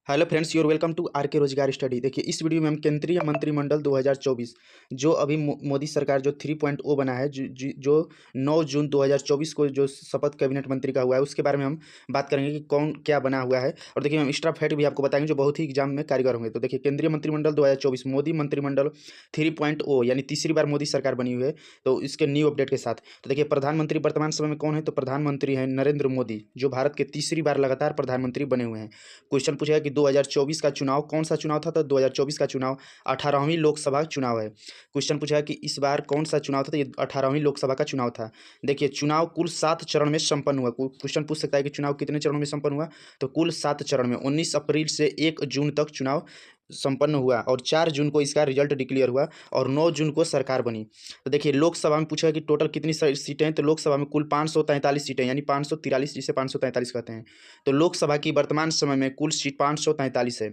Hello friends, you're welcome to R K रोजगार study. देखिए, इस वीडियो में हम केंद्रीय मंत्रिमंडल 2024 जो अभी मोदी सरकार जो 3.0 बना है, जो 9 जून 2024 को जो शपथ कैबिनेट मंत्री का हुआ है, उसके बारे में हम बात करेंगे कि कौन क्या बना हुआ है। और देखिए, हम एक्स्ट्रा फैक्ट भी आपको बताएंगे जो बहुत ही एग्जाम में कारगर होंगे। तो देखिए, केंद्रीय मंत्रिमंडल 2024 मोदी मंत्रिमंडल 3.0 यानी तीसरी बार मोदी सरकार बनी हुई है, तो इसके न्यू अपडेट के साथ। तो देखिए, प्रधानमंत्री वर्तमान समय में कौन है, तो प्रधानमंत्री हैं नरेंद्र मोदी, जो भारत के तीसरी बार लगातार प्रधानमंत्री बने हुए हैं। क्वेश्चन पूछेगा कि 2024 का चुनाव कौन सा चुनाव था, तो 2024 का चुनाव 18वीं लोकसभा चुनाव है। क्वेश्चन पूछा कि इस बार कौन सा चुनाव था, तो ये 18वीं लोकसभा का चुनाव था। देखिए, चुनाव कुल 7 चरण में संपन्न हुआ। क्वेश्चन पूछ सकता है कि चुनाव कितने चरणों में संपन्न हुआ, तो कुल 7 चरण में 19 अप्रैल से 1 जून तक चुनाव संपन्न हुआ और 4 जून को इसका रिजल्ट डिक्लेयर हुआ और 9 जून को सरकार बनी। तो देखिए, लोकसभा में पूछा कि टोटल कितनी सीटें हैं, तो लोकसभा में कुल 543 सीटें, यानी 543, जिसे 543 कहते हैं। तो लोकसभा की वर्तमान समय में कुल सीट 543 है।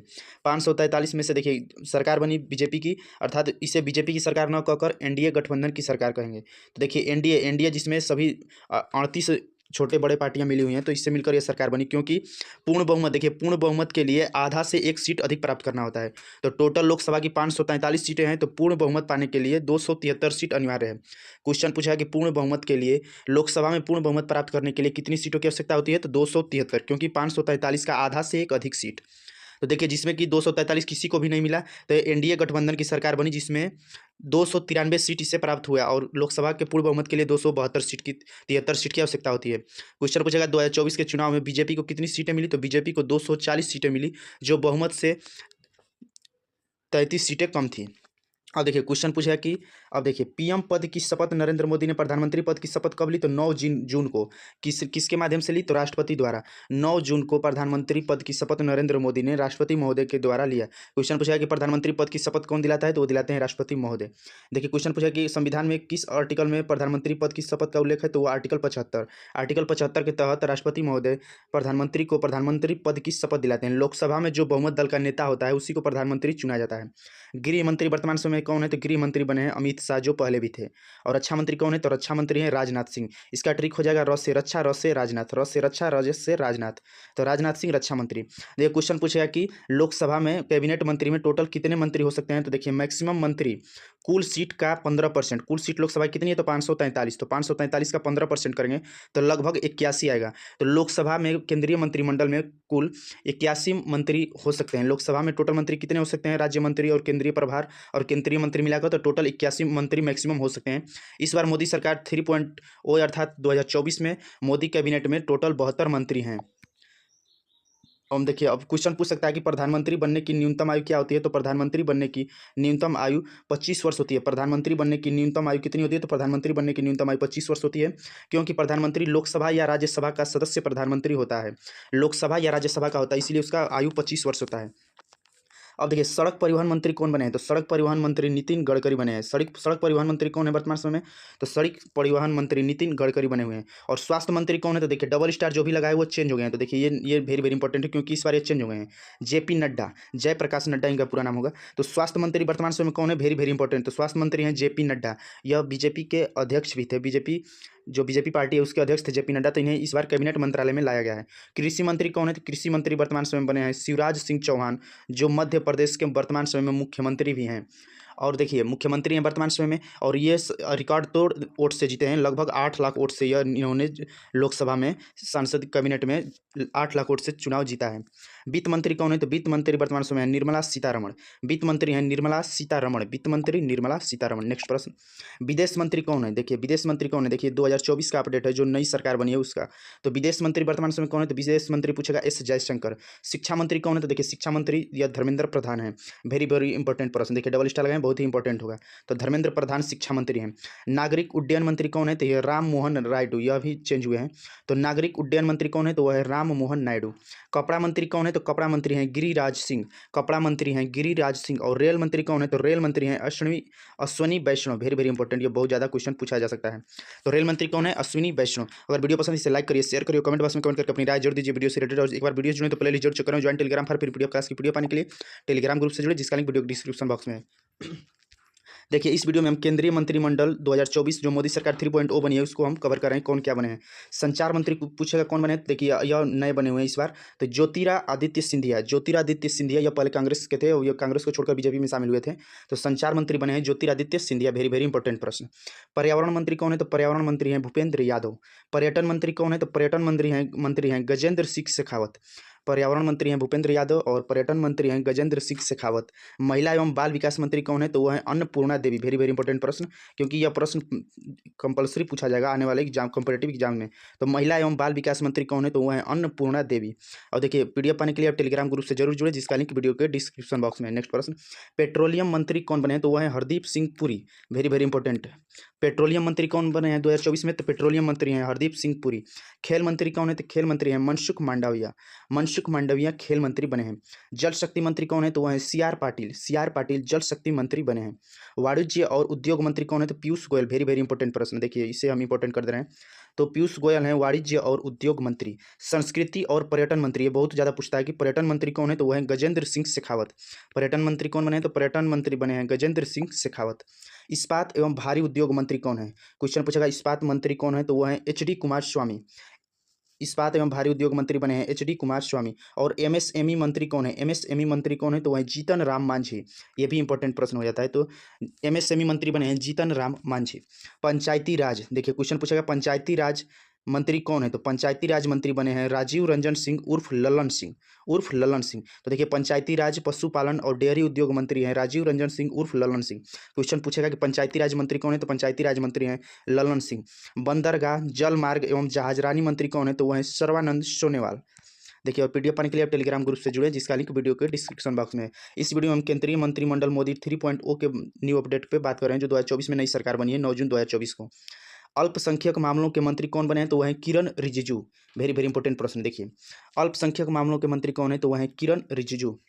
543 में से देखिए, सरकार बनी बीजेपी की, अर्थात इसे बीजेपी की सरकार न कहकर एनडीए गठबंधन की सरकार कहेंगे। तो देखिए, एनडीए जिसमें सभी 38 छोटे बड़े पार्टियां मिली हुई हैं, तो इससे मिलकर यह सरकार बनी, क्योंकि पूर्ण बहुमत, देखिए पूर्ण बहुमत के लिए आधा से 1 सीट अधिक प्राप्त करना होता है। तो टोटल लोकसभा की 543 सीटें हैं, तो पूर्ण बहुमत पाने के लिए 273 सीट अनिवार्य है। क्वेश्चन पूछा है कि पूर्ण बहुमत के लिए लोकसभा में पूर्ण बहुमत प्राप्त करने के लिए कितनी सीटों की आवश्यकता होती है, तो 273, क्योंकि 543 का आधा से 1 अधिक सीट। तो देखिए, जिसमें कि 243 किसी को भी नहीं मिला, तो एनडीए गठबंधन की सरकार बनी, जिसमें 293 सीट इससे प्राप्त हुआ और लोकसभा के पूर्ण बहुमत के लिए 272 सीट की 73 सीट की आवश्यकता होती है। क्वेश्चन पूछेगा 2024 के चुनाव में बीजेपी को कितनी सीटें मिली, तो बीजेपी को 240 सीटें मिली, जो बहुमत से 33 सीटें कम थी। अब देखिए, क्वेश्चन पूछा कि अब देखिए, पीएम पद की शपथ नरेंद्र मोदी ने प्रधानमंत्री पद की शपथ कब ली, तो 9 जून को। किसके माध्यम से ली, तो राष्ट्रपति द्वारा। 9 जून को प्रधानमंत्री पद की शपथ नरेंद्र मोदी ने राष्ट्रपति महोदय के द्वारा लिया। क्वेश्चन पूछा कि प्रधानमंत्री पद की शपथ कौन दिलाता है, तो वो दिलाते हैं राष्ट्रपति महोदय। देखिए, क्वेश्चन पूछा कि संविधान में किस आर्टिकल में प्रधानमंत्री पद की शपथ का उल्लेख है, तो वो आर्टिकल 75। आर्टिकल 75 के तहत राष्ट्रपति महोदय प्रधानमंत्री को प्रधानमंत्री पद की शपथ दिलाते हैं। लोकसभा में जो बहुमत दल का नेता होता है, उसी को प्रधानमंत्री चुना जाता है। गृह मंत्री वर्तमान समय में कौन है, तो गृह मंत्री बने हैं अमित शाह, जो पहले भी थे। और रक्षा मंत्री कौन है, तो रक्षा मंत्री हैं राजनाथ सिंह। इसका ट्रिक हो जाएगा र से रक्षा, र से राजनाथ, र से रक्षा, राज से राजनाथ। तो राजनाथ सिंह रक्षा मंत्री। देखिए, क्वेश्चन पूछेगा कि लोकसभा में कैबिनेट मंत्री में टोटल कितने मंत्री हो सकते हैं, तो देखिए, मैक्सिमम मंत्री कुल सीट का 15%। कुल सीट लोकसभा कितनी है, तो 543। तो 543 का 15% करेंगे तो लगभग 81 आएगा। तो लोकसभा में केंद्रीय मंत्रिमंडल में कुल 81 मंत्री हो सकते हैं। लोकसभा में टोटल मंत्री कितने हो सकते हैं, राज्य मंत्री और केंद्रीय प्रभार और केंद्रीय मंत्री मिलाकर, तो टोटल 81 मंत्री मैक्सिमम हो सकते हैं। इस बार मोदी सरकार 3.0 अर्थात 2024 में मोदी कैबिनेट में टोटल 72 मंत्री हैं। हम देखिए, अब क्वेश्चन पूछ सकता है कि प्रधानमंत्री बनने की न्यूनतम आयु क्या होती है, तो प्रधानमंत्री बनने की न्यूनतम आयु 25 वर्ष होती है। प्रधानमंत्री बनने की न्यूनतम आयु कितनी होती है, तो प्रधानमंत्री बनने की न्यूनतम आयु 25 वर्ष होती है, क्योंकि प्रधानमंत्री लोकसभा या राज्यसभा का सदस्य प्रधानमंत्री होता है। लोकसभा या राज्यसभा का होता है, इसलिए उसका आयु 25 वर्ष होता है। अब देखिए, सड़क परिवहन मंत्री कौन बने हैं, तो सड़क परिवहन मंत्री नितिन गडकरी बने हैं। सड़क परिवहन मंत्री कौन है वर्तमान समय में, तो सड़क परिवहन मंत्री नितिन गडकरी बने हुए हैं। और स्वास्थ्य मंत्री कौन है, तो देखिए, डबल स्टार जो भी लगाए वो चेंज हो गए हैं। तो देखिए, ये वेरी वेरी इंपॉर्टेंट है, क्योंकि इस बार ये चेंज हो गए हैं। जेपी नड्डा, जयप्रकाश नड्डा इनका पूरा नाम होगा। तो स्वास्थ्य मंत्री वर्तमान समय में कौन है, वेरी वेरी इंपॉर्टेंट, तो स्वास्थ्य मंत्री हैं जेपी नड्डा। यह बीजेपी के अध्यक्ष भी थे, बीजेपी पार्टी है उसके अध्यक्ष थे जेपी नड्डा, तो इन्हें इस बार कैबिनेट मंत्रालय में लाया गया है। कृषि मंत्री कौन है, तो कृषि मंत्री वर्तमान समय में बने हैं शिवराज सिंह चौहान, जो मध्य प्रदेश के वर्तमान समय में मुख्यमंत्री भी हैं। और देखिए, मुख्यमंत्री हैं वर्तमान समय में, और ये रिकॉर्ड तोड़ वोट से जीते हैं, लगभग 8 लाख वोट से। यह इन्होंने लोकसभा में सांसद कैबिनेट में 8 लाख वोट से चुनाव जीता है। वित्त मंत्री कौन है, तो वित्त मंत्री वर्तमान समय है निर्मला सीतारमण। वित्त मंत्री हैं निर्मला सीतारमण, वित्त मंत्री निर्मला सीतारमण। नेक्स्ट प्रश्न, विदेश मंत्री कौन है, देखिए विदेश मंत्री कौन है, देखिए 2024 का अपडेट है, जो नई सरकार बनी है उसका। तो विदेश मंत्री वर्तमान समय कौन है, तो विदेश मंत्री पूछेगा एस जयशंकर। शिक्षा मंत्री कौन है, तो देखिए शिक्षा मंत्री या धर्मेंद्र प्रधान है। वेरी वेरी इंपॉर्टेंट प्रश्न, देखिए डबल स्टार लगाएं, बहुत ही इंपॉर्टेंट होगा। तो धर्मेंद्र प्रधान शिक्षा मंत्री हैं। नागरिक उड्डयन मंत्री कौन है, तो ये राम मोहन नायडू, यह भी चेंज हुए हैं। तो नागरिक उड्डयन मंत्री कौन है, तो वह है राम मोहन नायडू। कपड़ा मंत्री कौन है, तो कपड़ा मंत्री हैं गिरिराज सिंह। कपड़ा मंत्री हैं गिरिराज सिंह। और रेल मंत्री कौन है, तो रेल मंत्री हैं अश्विनी वैष्णव। वेरी वेरी इंपॉर्टेंट, ये बहुत ज़्यादा क्वेश्चन पूछा जा सकता है। तो रेल मंत्री कौन है, अश्विनी वैष्णव। अगर वीडियो पसंद इसे लाइक करिए, शेयर करिए, कमेंट बॉक्स में कमेंट करके अपनी राय जोड़ दीजिए वीडियो से रिलेटेड। और एक बार वीडियो जुड़े तो प्लेलिस्ट जरूर चेक करें, ज्वाइन टेलीग्राम पर फिर पीडीएफ क्लास की पीडीएफ पाने के लिए टेलीग्राम ग्रुप से जुड़े, जिसका लिंक वीडियो डिस्क्रिप्शन बॉक्स में है। देखिए इस वीडियो में हम केंद्रीय मंत्रिमंडल 2024 जो मोदी सरकार 3.0 बनी है उसको हम कवर कर रहे हैं, कौन क्या बने हैं। संचार मंत्री पूछेगा कौन बने हैं, देखिए यह नए बने हुए हैं इस बार। तो ज्योतिरादित्य सिंधिया यह पहले कांग्रेस के थे और ये कांग्रेस को छोड़कर बीजेपी में शामिल हुए थे। तो संचार मंत्री बने हैं Jyotiraditya Scindia, very very important प्रश्न। पर्यावरण मंत्री कौन है, तो पर्यावरण मंत्री हैं भूपेंद्र यादव। पर्यटन मंत्री कौन है, तो पर्यटन मंत्री हैं गजेंद्र सिंह शेखावत। पर्यावरण मंत्री हैं भूपेंद्र यादव और पर्यटन मंत्री हैं गजेंद्र सिंह शेखावत। महिला एवं बाल विकास मंत्री कौन है, तो वह है अन्नपूर्णा देवी, वेरी वेरी इंपॉर्टेंट प्रश्न, क्योंकि यह प्रश्न कंपलसरी पूछा जाएगा आने वाले एग्जाम कॉम्पिटेटिव एग्जाम में। तो महिला एवं बाल विकास मंत्री कौन है, तो वह है अन्नपूर्णा देवी। और देखिए पीडीएफ पाने के लिए आप टेलीग्राम ग्रुप से जरूर जुड़े, जिसका लिंक वीडियो के डिस्क्रिप्शन बॉक्स में है। नेक्स्ट प्रश्न, पेट्रोलियम मंत्री कौन बने हैं, तो वह है Hardeep Singh Puri, very very important. Petroleum मंत्री कौन बने हैं 2024 में, तो पेट्रोलियम मंत्री हैं हरदीप सिंह पुरी। खेल मंत्री कौन है, तो खेल मंत्री हैं मनसुख मांडविया खेल मंत्री बने हैं। जल शक्ति मंत्री कौन है, तो वह है सी आर पाटिल जल शक्ति मंत्री बने हैं। वाणिज्य और उद्योग मंत्री कौन है, तो Piyush Goyal, very very important प्रश्न, देखिए इसे हम इंपॉर्टेंट कर दे रहे हैं। तो पीयूष गोयल हैं वाणिज्य और उद्योग मंत्री। संस्कृति और पर्यटन मंत्री, ये बहुत ज़्यादा पूछता है कि पर्यटन मंत्री कौन है, तो वह है गजेंद्र सिंह शेखावत। पर्यटन मंत्री कौन बने हैं, तो पर्यटन मंत्री बने हैं गजेंद्र सिंह शेखावत। इस्पात एवं भारी उद्योग मंत्री कौन है, क्वेश्चन पूछेगा इस्पात मंत्री कौन है, तो वह है एच.डी. कुमार स्वामी। इस्पात एवं भारी उद्योग मंत्री बने हैं एच.डी. कुमार स्वामी। और एमएसएमई मंत्री कौन है, एमएसएमई मंत्री कौन है, तो वह है जीतन राम मांझी। ये भी इंपॉर्टेंट प्रश्न हो जाता है। तो एमएसएमई मंत्री बने हैं जीतन राम मांझी। पंचायती राज, देखिए क्वेश्चन पूछेगा पंचायती राज मंत्री कौन है, तो पंचायती राज मंत्री बने हैं राजीव रंजन सिंह उर्फ ललन सिंह। तो देखिए पंचायती राज, पशुपालन और डेयरी उद्योग मंत्री हैं राजीव रंजन सिंह उर्फ ललन सिंह। क्वेश्चन पूछेगा कि पंचायती राज मंत्री कौन है, तो पंचायती राज मंत्री हैं ललन सिंह। बंदरगाह, जल मार्ग एवं जहाजरानी मंत्री कौन है, तो वह है सर्बानंद सोनोवाल। देखिए और पीडीएफ पाने के लिए आप टेलीग्राम ग्रुप से जुड़े, जिसका लिंक वीडियो के डिस्क्रिप्शन बॉक्स में है। इस वीडियो में हम केंद्रीय मंत्रिमंडल मोदी 3.0 के न्यू अपडेट पे बात कर रहे हैं, जो 2024 में नई सरकार बनी है 9 जून 2024 को। अल्पसंख्यक मामलों के मंत्री कौन बने हैं, तो वह है किरण रिजिजू, वेरी वेरी इंपॉर्टेंट प्रश्न। देखिए अल्पसंख्यक मामलों के मंत्री कौन है, तो वह है किरण रिजिजू।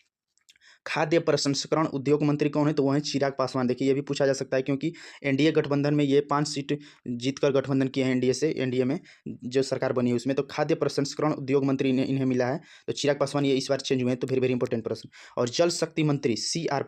खाद्य प्रसंस्करण उद्योग मंत्री कौन है, तो वह है चिराग पासवान। देखिए ये भी पूछा जा सकता है, क्योंकि एनडीए गठबंधन में ये 5 सीट जीतकर गठबंधन किए हैं एनडीए में जो सरकार बनी है उसमें। तो खाद्य प्रसंस्करण उद्योग मंत्री इन्हें मिला है, तो चिराग पासवान ये इस बार चेंज हुए हैं। तो वेरी वेरी इंपॉर्टेंट प्रश्न। और जल शक्ति मंत्री सी आर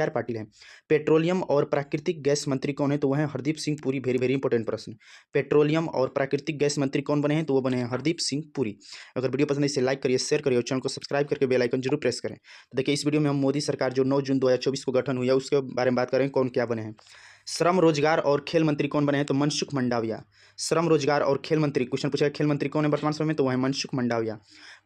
पाटिल हैं। पेट्रोलियम और प्राकृतिक गैस मंत्री कौन है, तो वह है Hardeep Singh Puri, very very important प्रश्न। पेट्रोलियम और प्राकृतिक गैस मंत्री कौन बने हैं, तो वो बने हैं हरदीप सिंह पुरी। अगर वीडियो पसंद है इसे लाइक करिए, शेयर करिए और चैनल को सब्सक्राइब करके बेल आइकन जरूर प्रेस करें। तो देखिए इस वीडियो में हम मोदी सरकार जो 9 जून 2024 को गठन हुई है उसके बारे में बात करें, कौन क्या बने हैं। श्रम रोजगार और खेल मंत्री कौन बने हैं, तो मनसुख मंडाविया। श्रम रोजगार और खेल मंत्री, क्वेश्चन पूछेगा खेल मंत्री कौन है वर्तमान समय में, तो वह है मनसुख मंडाविया।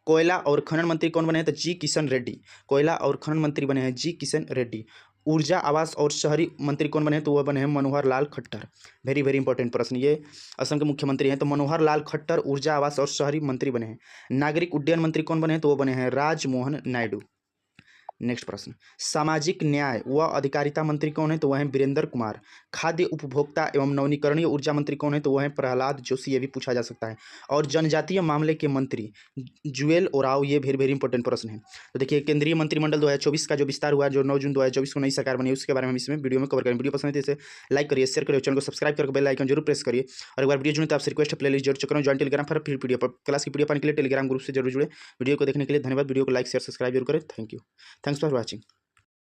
कोयला और खनन मंत्री कौन बने हैं, तो जी किशन रेड्डी। कोयला और खनन मंत्री बने हैं जी किशन रेड्डी। ऊर्जा आवास और शहरी मंत्री कौन बने हैं, तो वह बने हैं Manohar Lal Khattar, very very important प्रश्न। ये असम के मुख्यमंत्री हैं, तो मनोहर लाल खट्टर ऊर्जा आवास और शहरी मंत्री बने हैं। नागरिक उड्डयन मंत्री कौन बने हैं, तो वह बने हैं राजमोहन नायडू। नेक्स्ट प्रश्न, सामाजिक न्याय व अधिकारिता मंत्री कौन है, तो वह है वीरेंद्र कुमार। खाद्य उपभोक्ता एवं नवीनीकरणीय ऊर्जा मंत्री कौन है, तो वह है प्रहलाद जोशी, ये भी पूछा जा सकता है। और जनजातीय मामले के मंत्री जुएल ओराव, ये वेरी वेरी इंपॉर्टेंट प्रश्न है। तो देखिए केंद्रीय मंत्रिमंडल 2024 का जो विस्तार हुआ, जो 9 जून 2024 को नई सरकार बनी, उसके बारे में हम इसमें वीडियो में कवर करेंगे। वीडियो पसंद है तो इसे लाइक करिए, शेयर करिए, चैनल को सब्सक्राइब करके बेल आइकन जरूर प्रेस करिए। और एक बार वीडियो जुड़े तो आपसे रिक्वेस्ट है प्लेलिस्ट जरूर चेक करें, ज्वाइन टेलीग्राम पर फिर पीडीएफ क्लास की पीडीएफ पाने के लिए टेलीग्राम ग्रुप से जरूर जुड़े। वीडियो को देखने के लिए धन्यवाद। वीडियो को लाइक शेयर सब्सक्राइब जरूर करें। Thank you, thanks for watching.